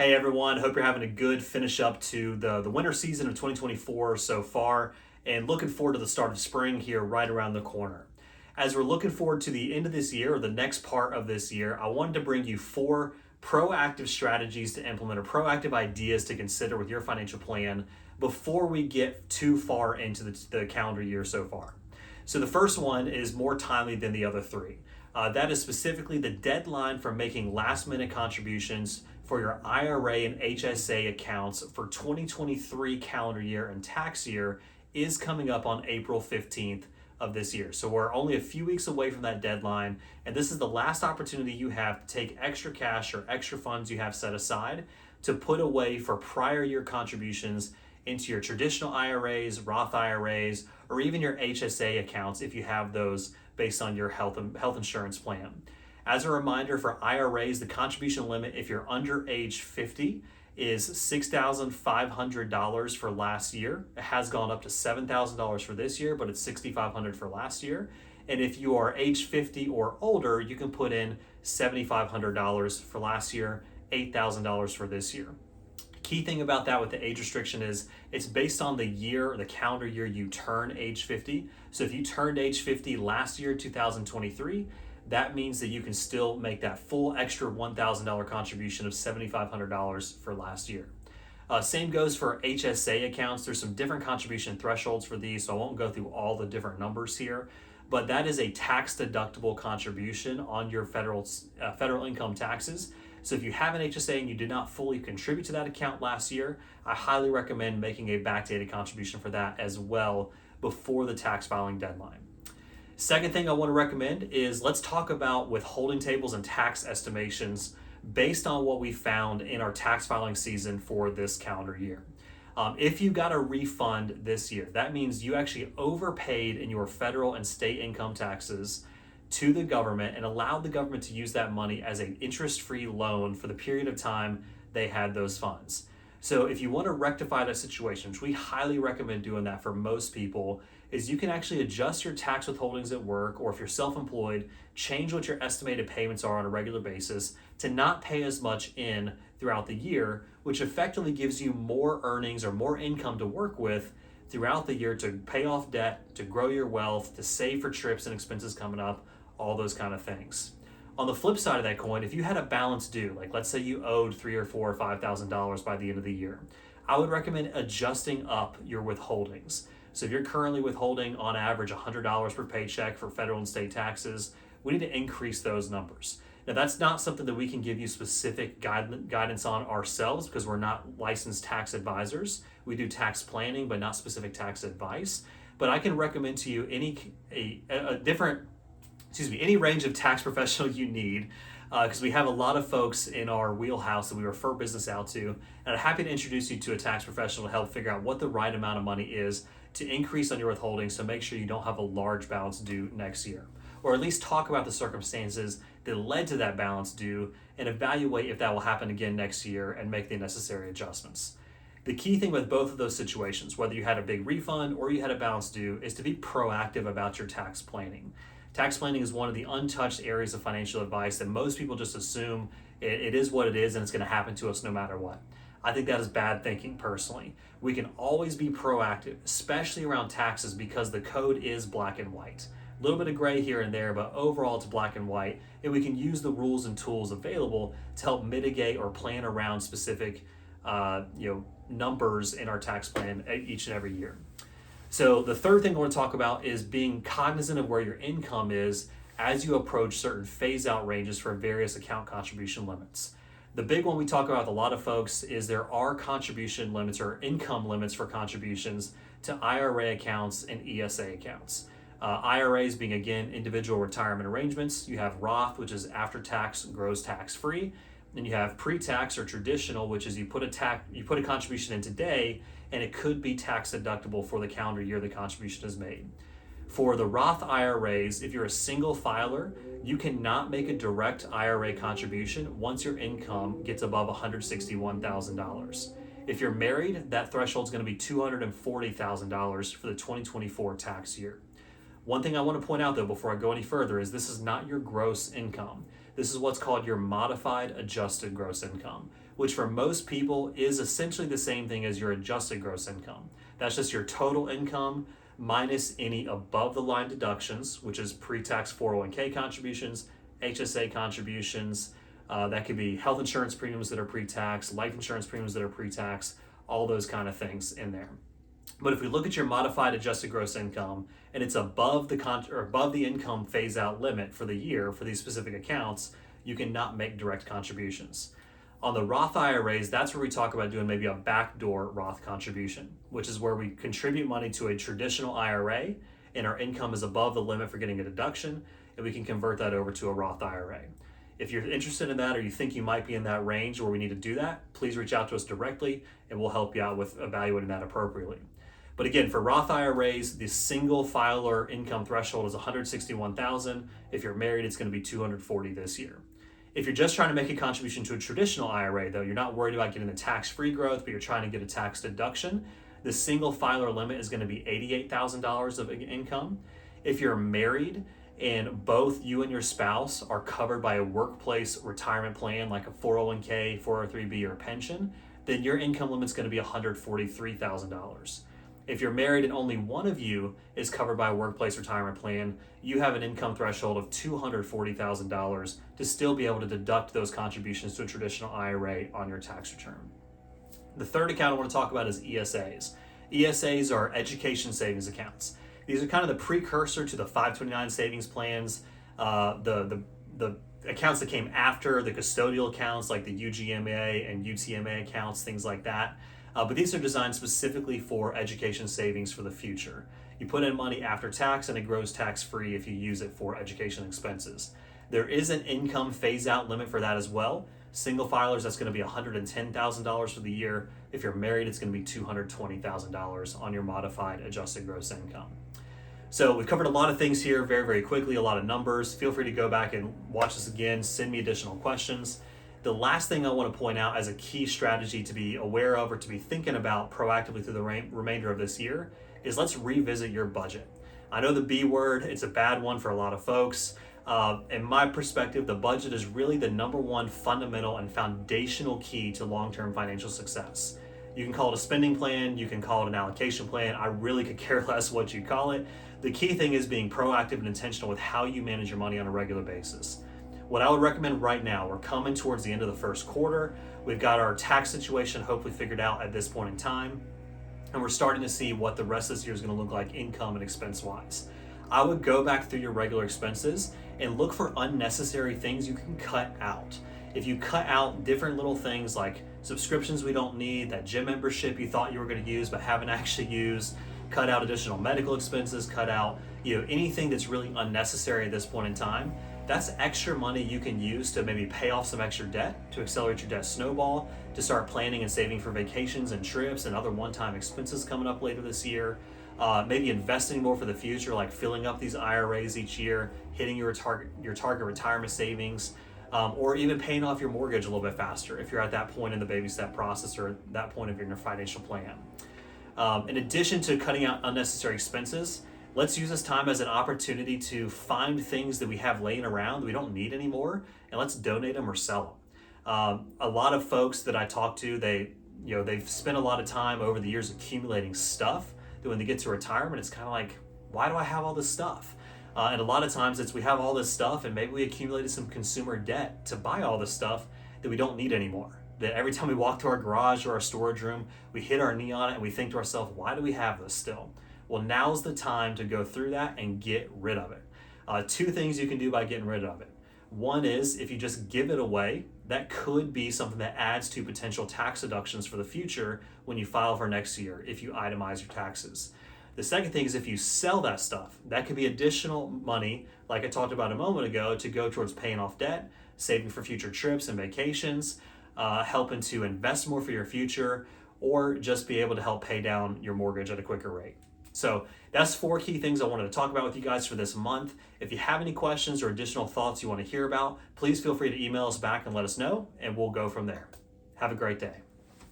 Hey everyone, hope you're having a good finish up to the winter season of 2024 so far, and looking forward to the start of spring here right around the corner. As we're looking forward to the end of this year or the next part of this year, I wanted to bring you four proactive strategies to implement or proactive ideas to consider with your financial plan before we get too far into the calendar year so far. So the first one is more timely than the other three. That is specifically the deadline for making last minute contributions for your IRA and HSA accounts for 2023 calendar year and tax year is coming up on April 15th of this year. So we're only a few weeks away from that deadline, and this is the last opportunity you have to take extra cash or extra funds you have set aside to put away for prior year contributions into your traditional IRAs, Roth IRAs, or even your HSA accounts if you have those based on your health insurance plan. As a reminder, for IRAs, the contribution limit if you're under age 50 is $6,500 for last year. It has gone up to $7,000 for this year, but it's $6,500 for last year. And if you are age 50 or older, you can put in $7,500 for last year, $8,000 for this year. Key thing about that with the age restriction is it's based on the year, the calendar year you turn age 50. So if you turned age 50 last year, 2023, that means that you can still make that full extra $1,000 contribution of $7,500 for last year. Same goes for HSA accounts. There's some different contribution thresholds for these, so I won't go through all the different numbers here, but that is a tax deductible contribution on your federal income taxes. So if you have an HSA and you did not fully contribute to that account last year, I highly recommend making a backdated contribution for that as well before the tax filing deadline. Second thing I want to recommend is let's talk about withholding tables and tax estimations based on what we found in our tax filing season for this calendar year. If you got a refund this year, that means you actually overpaid in your federal and state income taxes to the government and allowed the government to use that money as an interest-free loan for the period of time they had those funds. So if you want to rectify that situation, which we highly recommend doing that for most people, is you can actually adjust your tax withholdings at work, or if you're self-employed, change what your estimated payments are on a regular basis to not pay as much in throughout the year, which effectively gives you more earnings or more income to work with throughout the year to pay off debt, to grow your wealth, to save for trips and expenses coming up, all those kind of things. On the flip side of that coin, if you had a balance due, like let's say you owed $3,000 or $4,000 or $5,000 by the end of the year, I would recommend adjusting up your withholdings. So if you're currently withholding on average $100 per paycheck for federal and state taxes, we need to increase those numbers. Now that's not something that we can give you specific guidance on ourselves because we're not licensed tax advisors. We do tax planning, but not specific tax advice. But I can recommend to you any range of tax professional you need, because we have a lot of folks in our wheelhouse that we refer business out to, and I'm happy to introduce you to a tax professional to help figure out what the right amount of money is to increase on your withholdings to make sure you don't have a large balance due next year, or at least talk about the circumstances that led to that balance due and evaluate if that will happen again next year and make the necessary adjustments. The key thing with both of those situations, whether you had a big refund or you had a balance due, is to be proactive about your tax planning. Tax planning is one of the untouched areas of financial advice that most people just assume it is what it is and it's going to happen to us no matter what. I think that is bad thinking personally. We can always be proactive, especially around taxes, because the code is black and white. A little bit of gray here and there, but overall it's black and white, and we can use the rules and tools available to help mitigate or plan around specific numbers in our tax plan each and every year. So the third thing I want to talk about is being cognizant of where your income is as you approach certain phase out ranges for various account contribution limits. The big one we talk about with a lot of folks is there are contribution limits or income limits for contributions to IRA accounts and ESA accounts. IRAs being, again, individual retirement arrangements. You have Roth, which is after tax, grows tax free. Then you have pre-tax or traditional, which is you put a contribution in today and it could be tax deductible for the calendar year the contribution is made. For the Roth IRAs, if you're a single filer, you cannot make a direct IRA contribution once your income gets above $161,000. If you're married, that threshold is going to be $240,000 for the 2024 tax year. One thing I want to point out though before I go any further is this is not your gross income. This is what's called your modified adjusted gross income, which for most people is essentially the same thing as your adjusted gross income. That's just your total income minus any above the line deductions, which is pre-tax 401k contributions, HSA contributions. That could be health insurance premiums that are pre-tax, life insurance premiums that are pre-tax, all those kind of things in there. But if we look at your modified adjusted gross income and it's above the income phase out limit for the year for these specific accounts, you cannot make direct contributions. On the Roth IRAs, that's where we talk about doing maybe a backdoor Roth contribution, which is where we contribute money to a traditional IRA and our income is above the limit for getting a deduction, and we can convert that over to a Roth IRA. If you're interested in that or you think you might be in that range where we need to do that, please reach out to us directly and we'll help you out with evaluating that appropriately. But again, for Roth IRAs, the single filer income threshold is $161,000. If you're married, it's going to be $240,000 this year. If you're just trying to make a contribution to a traditional IRA, though, you're not worried about getting the tax-free growth, but you're trying to get a tax deduction, the single filer limit is going to be $88,000 of income. If you're married and both you and your spouse are covered by a workplace retirement plan like a 401k, 403b, or a pension, then your income limit is going to be $143,000. If you're married and only one of you is covered by a workplace retirement plan, you have an income threshold of $240,000 to still be able to deduct those contributions to a traditional IRA on your tax return. The third account I want to talk about is ESAs. ESAs are education savings accounts. These are kind of the precursor to the 529 savings plans, the accounts that came after the custodial accounts like the UGMA and UTMA accounts, things like that. But these are designed specifically for education savings for the future. You put in money after tax and it grows tax-free if you use it for education expenses. There is an income phase-out limit for that as well. Single filers, that's going to be $110,000 for the year. If you're married, it's going to be $220,000 on your modified adjusted gross income. So we've covered a lot of things here very, very quickly, a lot of numbers. Feel free to go back and watch this again, send me additional questions. The last thing I want to point out as a key strategy to be aware of or to be thinking about proactively through the remainder of this year is let's revisit your budget. I know the B word, it's a bad one for a lot of folks. In my perspective, the budget is really the number one fundamental and foundational key to long-term financial success. You can call it a spending plan, you can call it an allocation plan. I really could care less what you call it. The key thing is being proactive and intentional with how you manage your money on a regular basis. What I would recommend right now, we're coming towards the end of the first quarter. We've got our tax situation hopefully figured out at this point in time. And we're starting to see what the rest of this year is going to look like income and expense wise. I would go back through your regular expenses and look for unnecessary things you can cut out. If you cut out different little things like subscriptions we don't need, that gym membership you thought you were going to use but haven't actually used, cut out additional medical expenses, cut out anything that's really unnecessary at this point in time, that's extra money you can use to maybe pay off some extra debt, to accelerate your debt snowball, to start planning and saving for vacations and trips and other one-time expenses coming up later this year. Maybe investing more for the future, like filling up these IRAs each year, hitting your target retirement savings, or even paying off your mortgage a little bit faster if you're at that point in the baby step process or that point of your financial plan. In addition to cutting out unnecessary expenses, let's use this time as an opportunity to find things that we have laying around that we don't need anymore, and let's donate them or sell them. A lot of folks that I talk to, they've spent a lot of time over the years accumulating stuff that when they get to retirement, it's kind of like, why do I have all this stuff? And a lot of times we have all this stuff and maybe we accumulated some consumer debt to buy all this stuff that we don't need anymore. That every time we walk to our garage or our storage room, we hit our knee on it and we think to ourselves, why do we have this still? Well, now's the time to go through that and get rid of it. Two things you can do by getting rid of it. One is if you just give it away, that could be something that adds to potential tax deductions for the future when you file for next year, if you itemize your taxes. The second thing is if you sell that stuff, that could be additional money, like I talked about a moment ago, to go towards paying off debt, saving for future trips and vacations, helping to invest more for your future, or just be able to help pay down your mortgage at a quicker rate. So that's 4 key things I wanted to talk about with you guys for this month. If you have any questions or additional thoughts you want to hear about, please feel free to email us back and let us know, and we'll go from there. Have a great day.